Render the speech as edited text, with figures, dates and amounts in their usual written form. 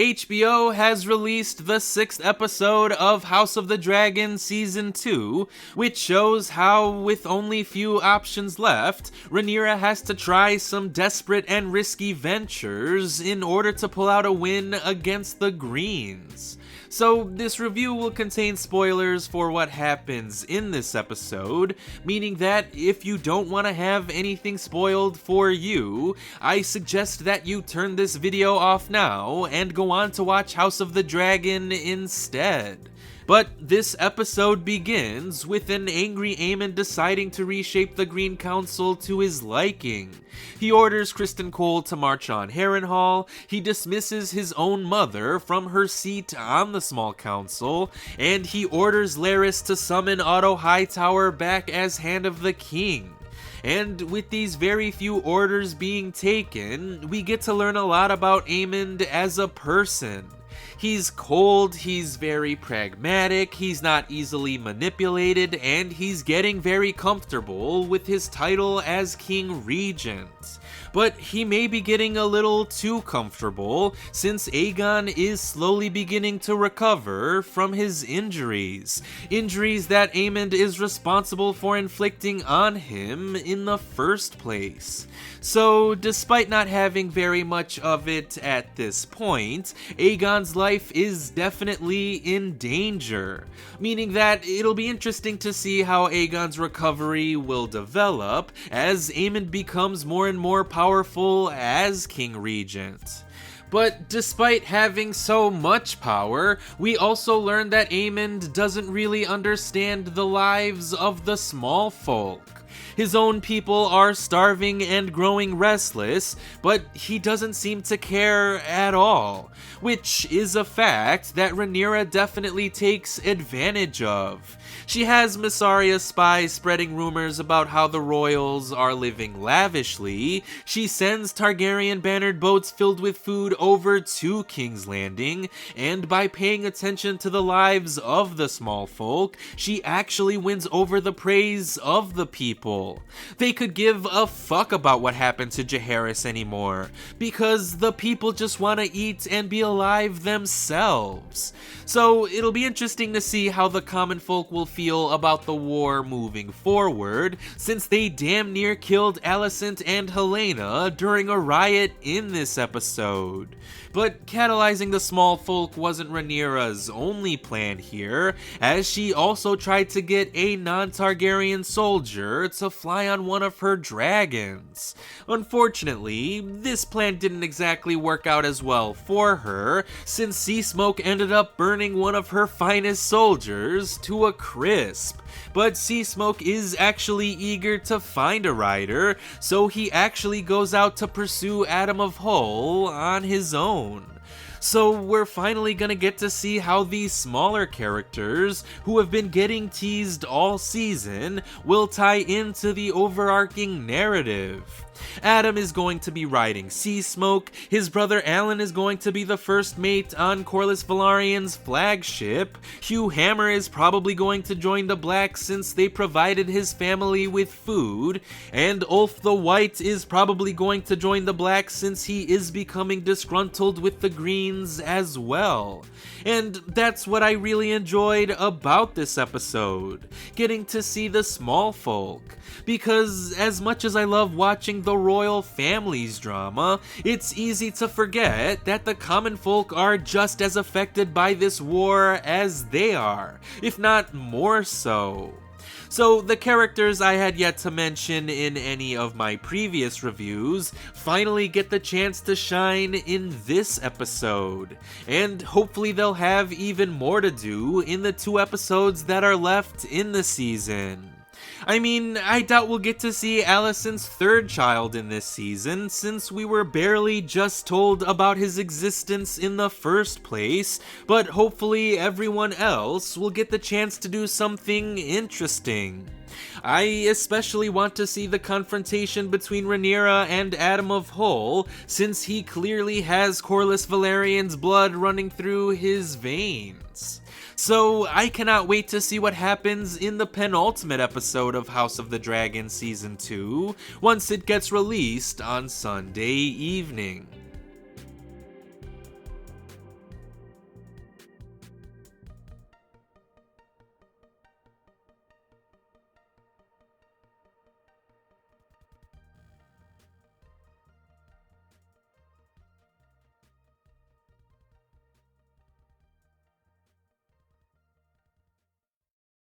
HBO has released the 6th episode of House of the Dragon Season 2, which shows how, with only few options left, Rhaenyra has to try some desperate and risky ventures in order to pull out a win against the Greens. So this review will contain spoilers for what happens in this episode, meaning that if you don't want to have anything spoiled for you, I suggest that you turn this video off now and go on to watch House of the Dragon instead. But this episode begins with an angry Aemon deciding to reshape the Green Council to his liking. He orders Criston Cole to march on Harrenhal, he dismisses his own mother from her seat on the Small Council, and he orders Larys to summon Otto Hightower back as Hand of the King. And with these very few orders being taken, we get to learn a lot about Aemon as a person. He's cold, he's very pragmatic, he's not easily manipulated, and he's getting very comfortable with his title as King Regent. But he may be getting a little too comfortable, since Aegon is slowly beginning to recover from his injuries. Injuries that Aemon is responsible for inflicting on him in the first place. So, despite not having very much of it at this point, Aegon's life is definitely in danger, meaning that it'll be interesting to see how Aegon's recovery will develop as Aemon becomes more and more powerful as King Regent. But despite having so much power, we also learn that Aemon doesn't really understand the lives of the Smallfolk. His own people are starving and growing restless, but he doesn't seem to care at all, which is a fact that Rhaenyra definitely takes advantage of. She has Mysaria spies spreading rumors about how the royals are living lavishly, she sends Targaryen bannered boats filled with food over to King's Landing, and by paying attention to the lives of the Smallfolk, she actually wins over the praise of the people. They could give a fuck about what happened to Jaehaerys anymore, because the people just want to eat and be alive themselves. So it'll be interesting to see how the common folk will feel about the war moving forward, since they damn near killed Alicent and Helaena during a riot in this episode. But catalyzing the Smallfolk wasn't Rhaenyra's only plan here, as she also tried to get a non-Targaryen soldier to fly on one of her dragons. Unfortunately, this plan didn't exactly work out as well for her, since Sea Smoke ended up burning one of her finest soldiers to a crisp. But Sea Smoke is actually eager to find a rider, so he actually goes out to pursue Adam of Hull on his own. So we're finally gonna get to see how these smaller characters, who have been getting teased all season, will tie into the overarching narrative. Adam is going to be riding Sea Smoke, his brother Alan is going to be the first mate on Corlys Velaryon's flagship, Hugh Hammer is probably going to join the Blacks since they provided his family with food, and Ulf the White is probably going to join the Blacks since he is becoming disgruntled with the Greens as well. And that's what I really enjoyed about this episode, getting to see the Smallfolk. Because as much as I love watching the royal family's drama, it's easy to forget that the common folk are just as affected by this war as they are, if not more so. So the characters I had yet to mention in any of my previous reviews finally get the chance to shine in this episode, and hopefully they'll have even more to do in the 2 episodes that are left in the season. I mean, I doubt we'll get to see Alicent's 3rd child in this season, since we were barely just told about his existence in the first place, but hopefully everyone else will get the chance to do something interesting. I especially want to see the confrontation between Rhaenyra and Adam of Hull, since he clearly has Corlys Velaryon's blood running through his veins. So I cannot wait to see what happens in the penultimate episode of House of the Dragon Season 2, once it gets released on Sunday evening.